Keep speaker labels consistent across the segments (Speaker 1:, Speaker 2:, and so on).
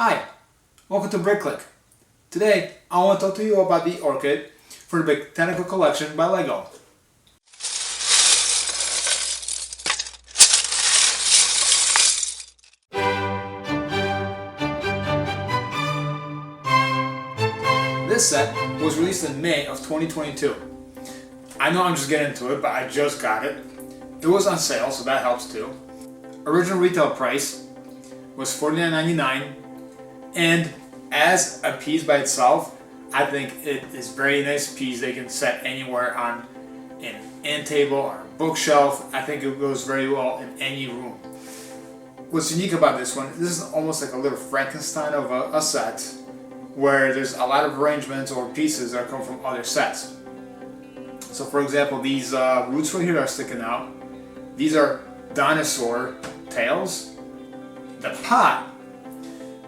Speaker 1: Hi, welcome to BrickClick. Today I want to talk to you about the Orchid for the Botanical Collection by Lego. This set was released in May of 2022. I know I'm just getting into it, but I just got it. It was on sale, so that helps too. Original retail price was $49.99, and as a piece by itself, I think it is a very nice piece they can set anywhere on an end table or a bookshelf. I think it goes very well in any room. What's unique about this one, this is almost like a little Frankenstein of a set where there's a lot of arrangements or pieces that come from other sets. So for example, these roots right here are sticking out. These are dinosaur tails. The pot,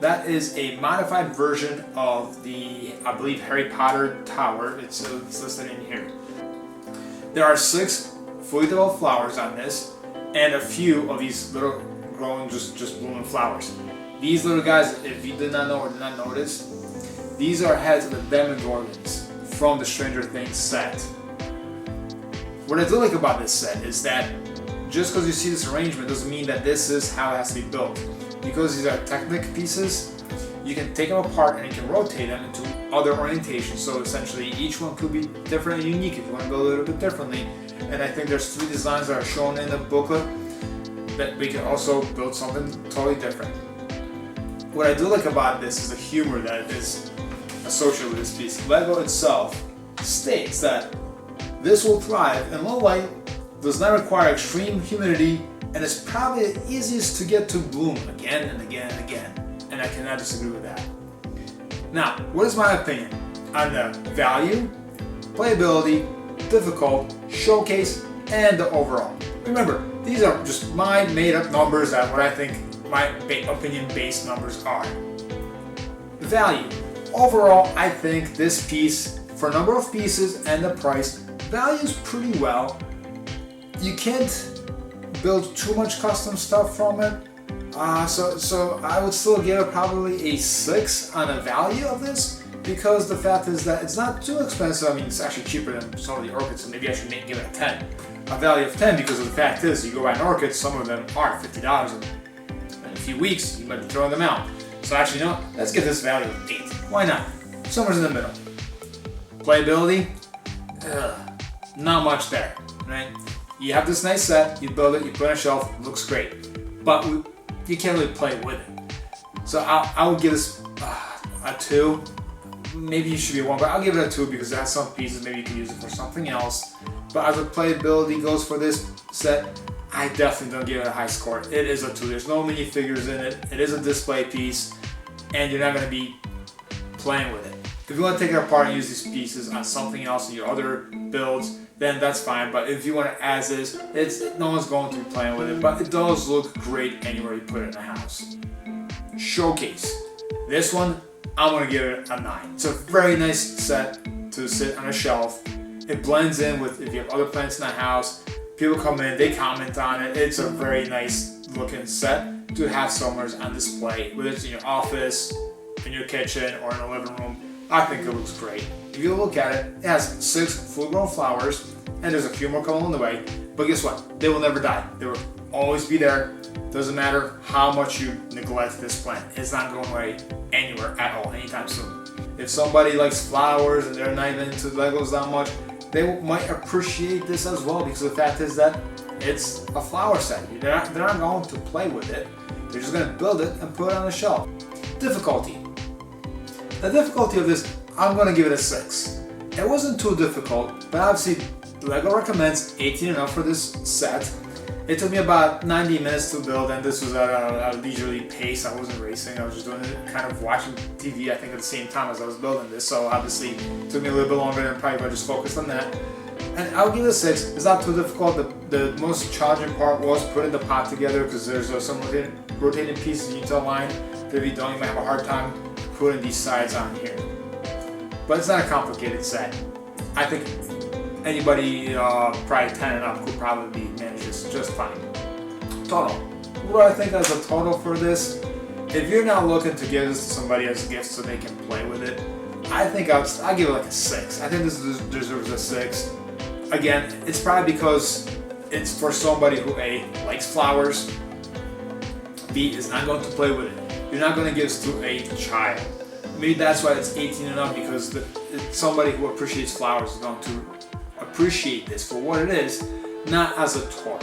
Speaker 1: that is a modified version of the, I believe, Harry Potter tower. It's listed in here. There are 6 fully developed flowers on this, and a few of these little growing, just blooming flowers. These little guys, if you did not know or did not notice, these are heads of the Demogorgons from the Stranger Things set. What I do like about this set is that just because you see this arrangement doesn't mean that this is how it has to be built. Because these are Technic pieces, you can take them apart and you can rotate them into other orientations. So essentially each one could be different and unique if you want to build it a little bit differently. And I think there's 3 designs that are shown in the booklet that we can also build something totally different. What I do like about this is the humor that is associated with this piece. Lego itself states that this will thrive in low light, does not require extreme humidity, and is probably the easiest to get to bloom again and again and again. And I cannot disagree with that. Now, what is my opinion on the value, playability, difficult, showcase, and the overall? Remember, these are just my made-up numbers that what I think my opinion-based numbers are. The value. Overall, I think this piece, for number of pieces and the price, values pretty well. You can't build too much custom stuff from it, so I would still give it probably a 6 on the value of this, because the fact is that it's not too expensive. I mean, it's actually cheaper than some of the orchids, so maybe I should give it a 10, a value of 10, because of the fact is you go buy an orchid, some of them are $50, and in a few weeks you might be throwing them out. So actually, no, let's get this value of 8. Why not? Somewhere in the middle. Playability, not much there, right? You have this nice set, you build it, you put it on a shelf, it looks great, but you can't really play with it. So I would give this a 2. Maybe you should be a 1, but I'll give it a 2 because it has some pieces, maybe you can use it for something else. But as the playability goes for this set, I definitely don't give it a high score. It is a 2. There's no minifigures in it. It is a display piece, and you're not going to be playing with it. If you want to take it apart and use these pieces on something else in your other builds, then that's fine. But if you want it as is, no one's going to be playing with it. But it does look great anywhere you put it in the house. Showcase. This one, I'm going to give it a 9. It's a very nice set to sit on a shelf. It blends in with if you have other plants in the house. People come in, they comment on it. It's a very nice looking set to have somewhere on display, whether it's in your office, in your kitchen, or in the living room. I think it looks great. If you look at it, it has 6 full-grown flowers, and there's a few more coming on the way. But guess what? They will never die. They will always be there. Doesn't matter how much you neglect this plant. It's not going away anywhere at all anytime soon. If somebody likes flowers and they're not even into Legos that much, they might appreciate this as well, because the fact is that it's a flower set. They're not going to play with it. They're just going to build it and put it on the shelf. Difficulty. The difficulty of this, I'm going to give it a 6. It wasn't too difficult, but obviously Lego recommends 18 and up for this set. It took me about 90 minutes to build, and this was at a leisurely pace. I wasn't racing, I was just doing it, kind of watching TV, I think, at the same time as I was building this. So obviously it took me a little bit longer than probably if I just focused on that. And I'll give it a 6. It's not too difficult. The most challenging part was putting the pot together, because there's some rotating pieces you need to align. If you don't, you might have a hard time putting these sides on here. But it's not a complicated set. I think anybody probably 10 and up could probably manage this just fine. Total. What do I think as a total for this? If you're not looking to give this to somebody as a gift so they can play with it, I think I'll give it like a 6. I think this deserves a 6. Again, it's probably because it's for somebody who A, likes flowers, B, is not going to play with it. You're not going to give this to a child. Maybe that's why it's 18 and up, because it's somebody who appreciates flowers is going to appreciate this for what it is, not as a toy.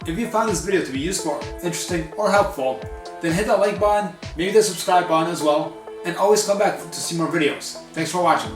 Speaker 1: If you found this video to be useful, interesting, or helpful, then hit that like button, maybe the subscribe button as well, and always come back to see more videos. Thanks for watching.